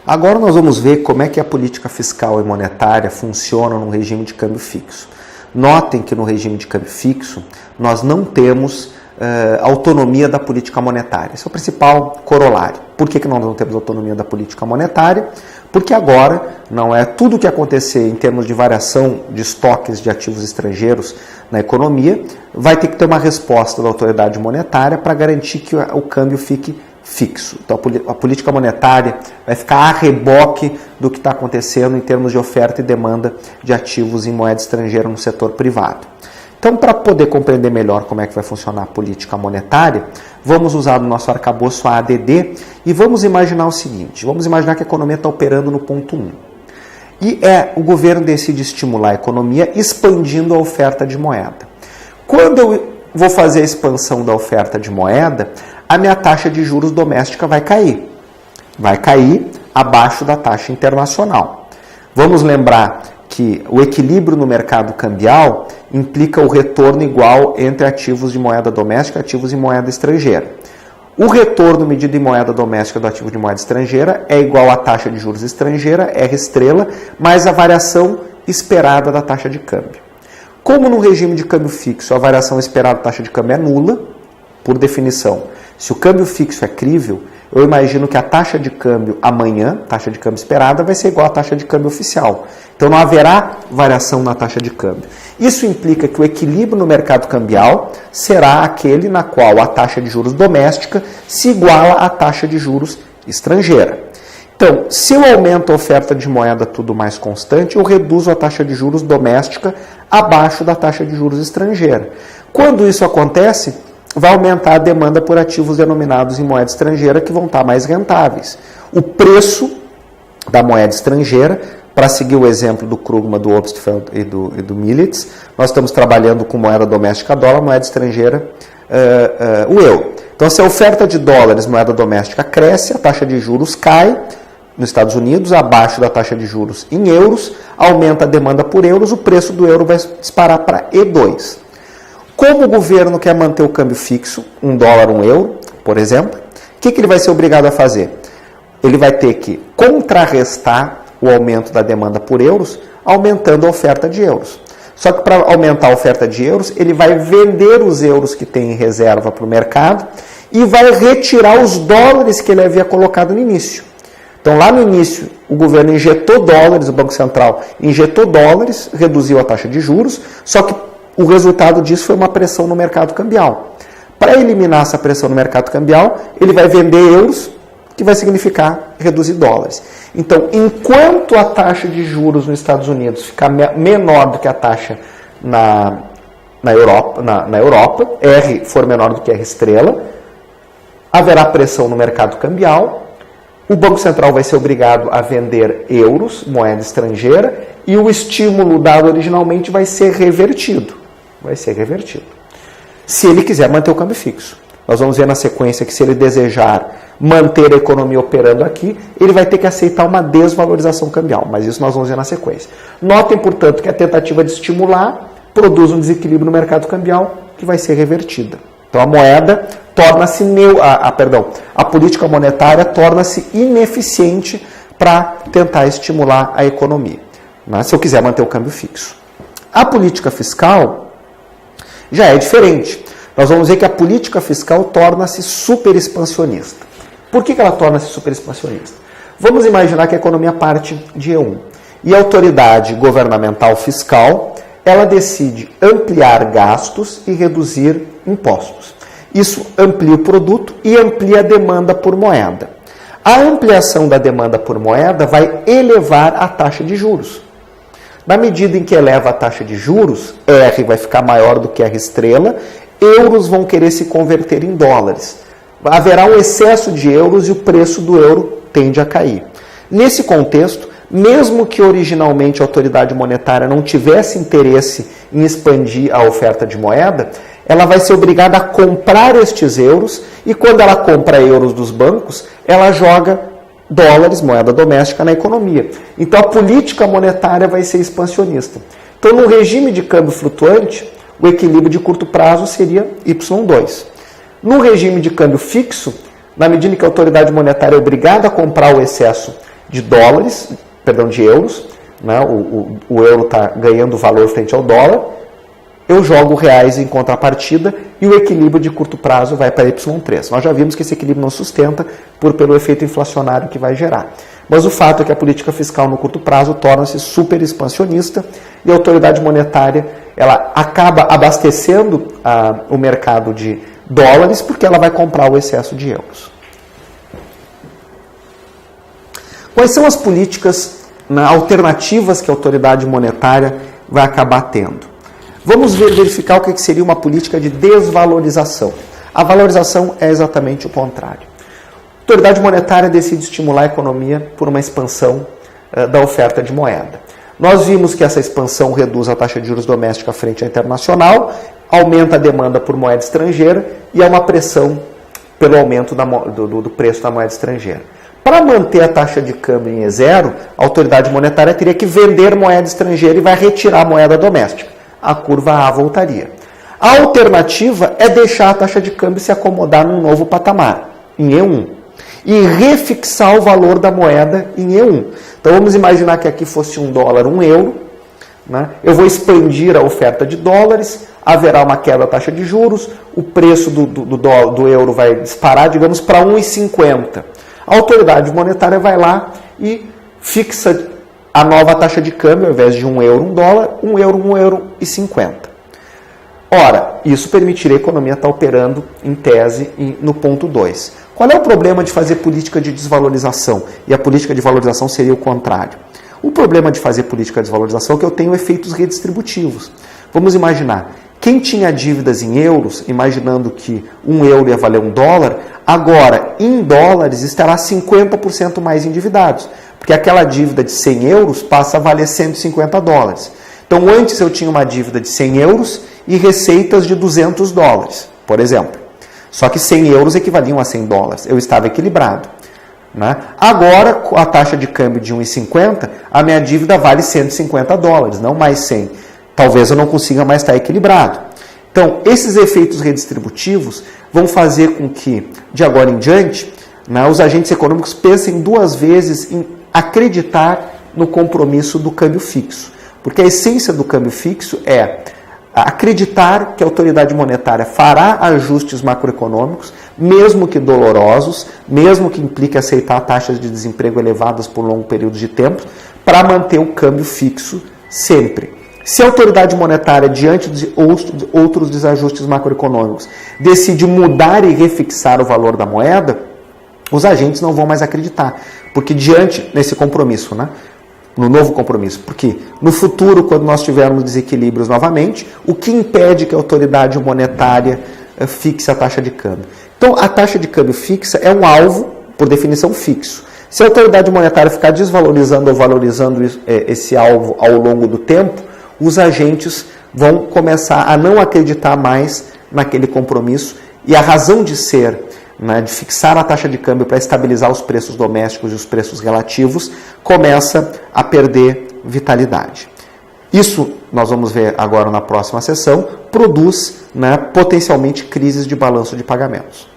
Agora nós vamos ver como é que a política fiscal e monetária funciona no regime de câmbio fixo. Notem que no regime de câmbio fixo nós não temos autonomia da política monetária. Esse é o principal corolário. Por que nós não temos autonomia da política monetária? Porque agora não é tudo o que acontecer em termos de variação de estoques de ativos estrangeiros na economia, vai ter que ter uma resposta da autoridade monetária para garantir que o câmbio fique fixo. Então a política monetária vai ficar a reboque do que está acontecendo em termos de oferta e demanda de ativos em moeda estrangeira no setor privado. Então, para poder compreender melhor como é que vai funcionar a política monetária, vamos usar no nosso arcabouço a ADD e vamos imaginar o seguinte, vamos imaginar que a economia está operando no ponto 1. E o governo decide estimular a economia expandindo a oferta de moeda. Quando eu vou fazer a expansão da oferta de moeda, a minha taxa de juros doméstica vai cair. Vai cair abaixo da taxa internacional. Vamos lembrar que o equilíbrio no mercado cambial implica o retorno igual entre ativos de moeda doméstica e ativos em moeda estrangeira. O retorno medido em moeda doméstica do ativo de moeda estrangeira é igual à taxa de juros estrangeira, R estrela, mais a variação esperada da taxa de câmbio. Como no regime de câmbio fixo a variação esperada da taxa de câmbio é nula, por definição, se o câmbio fixo é crível, eu imagino que a taxa de câmbio amanhã, taxa de câmbio esperada, vai ser igual à taxa de câmbio oficial. Então não haverá variação na taxa de câmbio. Isso implica que o equilíbrio no mercado cambial será aquele na qual a taxa de juros doméstica se iguala à taxa de juros estrangeira. Então, se eu aumento a oferta de moeda tudo mais constante, eu reduzo a taxa de juros doméstica abaixo da taxa de juros estrangeira. Quando isso acontece, vai aumentar a demanda por ativos denominados em moeda estrangeira que vão estar mais rentáveis. O preço da moeda estrangeira, para seguir o exemplo do Krugman, do Obstfeld e do Millitz, nós estamos trabalhando com moeda doméstica dólar, moeda estrangeira o euro. Então, se a oferta de dólares, moeda doméstica, cresce, a taxa de juros cai nos Estados Unidos, abaixo da taxa de juros em euros, aumenta a demanda por euros, o preço do euro vai disparar para E2. Como o governo quer manter o câmbio fixo, $1, €1, por exemplo, o que ele vai ser obrigado a fazer? Ele vai ter que contrarrestar o aumento da demanda por euros, aumentando a oferta de euros. Só que para aumentar a oferta de euros, ele vai vender os euros que tem em reserva para o mercado e vai retirar os dólares que ele havia colocado no início. Então, lá no início, o governo injetou dólares, o Banco Central injetou dólares, reduziu a taxa de juros, só que o resultado disso foi uma pressão no mercado cambial. Para eliminar essa pressão no mercado cambial, ele vai vender euros, que vai significar reduzir dólares. Então, enquanto a taxa de juros nos Estados Unidos ficar menor do que a taxa na Europa, R for menor do que R estrela, haverá pressão no mercado cambial, o Banco Central vai ser obrigado a vender euros, moeda estrangeira, e o estímulo dado originalmente vai ser revertido. Se ele quiser manter o câmbio fixo. Nós vamos ver na sequência que se ele desejar manter a economia operando aqui, ele vai ter que aceitar uma desvalorização cambial, mas isso nós vamos ver na sequência. Notem, portanto, que a tentativa de estimular produz um desequilíbrio no mercado cambial que vai ser revertida. Então a moeda torna-se, a política monetária torna-se ineficiente para tentar estimular a economia, né, se eu quiser manter o câmbio fixo. A política fiscal já é diferente. Nós vamos ver que a política fiscal torna-se super expansionista. Por que ela torna-se super expansionista? Vamos imaginar que a economia parte de E1 e a autoridade governamental fiscal, ela decide ampliar gastos e reduzir impostos. Isso amplia o produto e amplia a demanda por moeda. A ampliação da demanda por moeda vai elevar a taxa de juros. Na medida em que eleva a taxa de juros, R vai ficar maior do que R estrela, euros vão querer se converter em dólares. Haverá um excesso de euros e o preço do euro tende a cair. Nesse contexto, mesmo que originalmente a autoridade monetária não tivesse interesse em expandir a oferta de moeda, ela vai ser obrigada a comprar estes euros e quando ela compra euros dos bancos, ela joga dólares, moeda doméstica, na economia. Então a política monetária vai ser expansionista. Então no regime de câmbio flutuante, o equilíbrio de curto prazo seria Y2. No regime de câmbio fixo, na medida que a autoridade monetária é obrigada a comprar o excesso de euros, né? O euro está ganhando valor frente ao dólar, eu jogo reais em contrapartida e o equilíbrio de curto prazo vai para Y3. Nós já vimos que esse equilíbrio não sustenta pelo efeito inflacionário que vai gerar. Mas o fato é que a política fiscal no curto prazo torna-se super expansionista e a autoridade monetária ela acaba abastecendo o mercado de dólares porque ela vai comprar o excesso de euros. Quais são as políticas alternativas que a autoridade monetária vai acabar tendo? Vamos verificar o que seria uma política de desvalorização. A valorização é exatamente o contrário. A autoridade monetária decide estimular a economia por uma expansão da oferta de moeda. Nós vimos que essa expansão reduz a taxa de juros doméstica frente à internacional, aumenta a demanda por moeda estrangeira e há uma pressão pelo aumento do preço da moeda estrangeira. Para manter a taxa de câmbio em E0, a autoridade monetária teria que vender moeda estrangeira e vai retirar a moeda doméstica. A curva A voltaria. A alternativa é deixar a taxa de câmbio se acomodar num novo patamar, em E1, e refixar o valor da moeda em E1. Então vamos imaginar que aqui fosse $1, €1, né? Eu vou expandir a oferta de dólares, haverá uma queda da taxa de juros, o preço do euro vai disparar, digamos, para 1,50. A autoridade monetária vai lá e fixa a nova taxa de câmbio, ao invés de €1, $1, €1,50. Ora, isso permitiria a economia estar operando, em tese, no ponto 2. Qual é o problema de fazer política de desvalorização? E a política de valorização seria o contrário. O problema de fazer política de desvalorização é que eu tenho efeitos redistributivos. Vamos imaginar, quem tinha dívidas em euros, imaginando que €1 ia valer $1, agora, em dólares, estará 50% mais endividados. Porque aquela dívida de 100 euros passa a valer $150. Então, antes eu tinha uma dívida de 100 euros e receitas de $200, por exemplo. Só que 100 euros equivaliam a $100. Eu estava equilibrado. Né? Agora, com a taxa de câmbio de 1,50, a minha dívida vale $150, não mais 100. Talvez eu não consiga mais estar equilibrado. Então, esses efeitos redistributivos vão fazer com que, de agora em diante, os agentes econômicos pensem duas vezes em acreditar no compromisso do câmbio fixo. Porque a essência do câmbio fixo é acreditar que a autoridade monetária fará ajustes macroeconômicos, mesmo que dolorosos, mesmo que implique aceitar taxas de desemprego elevadas por longo período de tempo, para manter o câmbio fixo sempre. Se a autoridade monetária, diante de outros desajustes macroeconômicos, decide mudar e refixar o valor da moeda, os agentes não vão mais acreditar, porque diante desse compromisso, no novo compromisso, porque no futuro, quando nós tivermos desequilíbrios novamente, o que impede que a autoridade monetária fixe a taxa de câmbio? Então, a taxa de câmbio fixa é um alvo, por definição, fixo. Se a autoridade monetária ficar desvalorizando ou valorizando esse alvo ao longo do tempo, os agentes vão começar a não acreditar mais naquele compromisso e a razão de ser, de fixar a taxa de câmbio para estabilizar os preços domésticos e os preços relativos, começa a perder vitalidade. Isso, nós vamos ver agora na próxima sessão, produz potencialmente crises de balanço de pagamentos.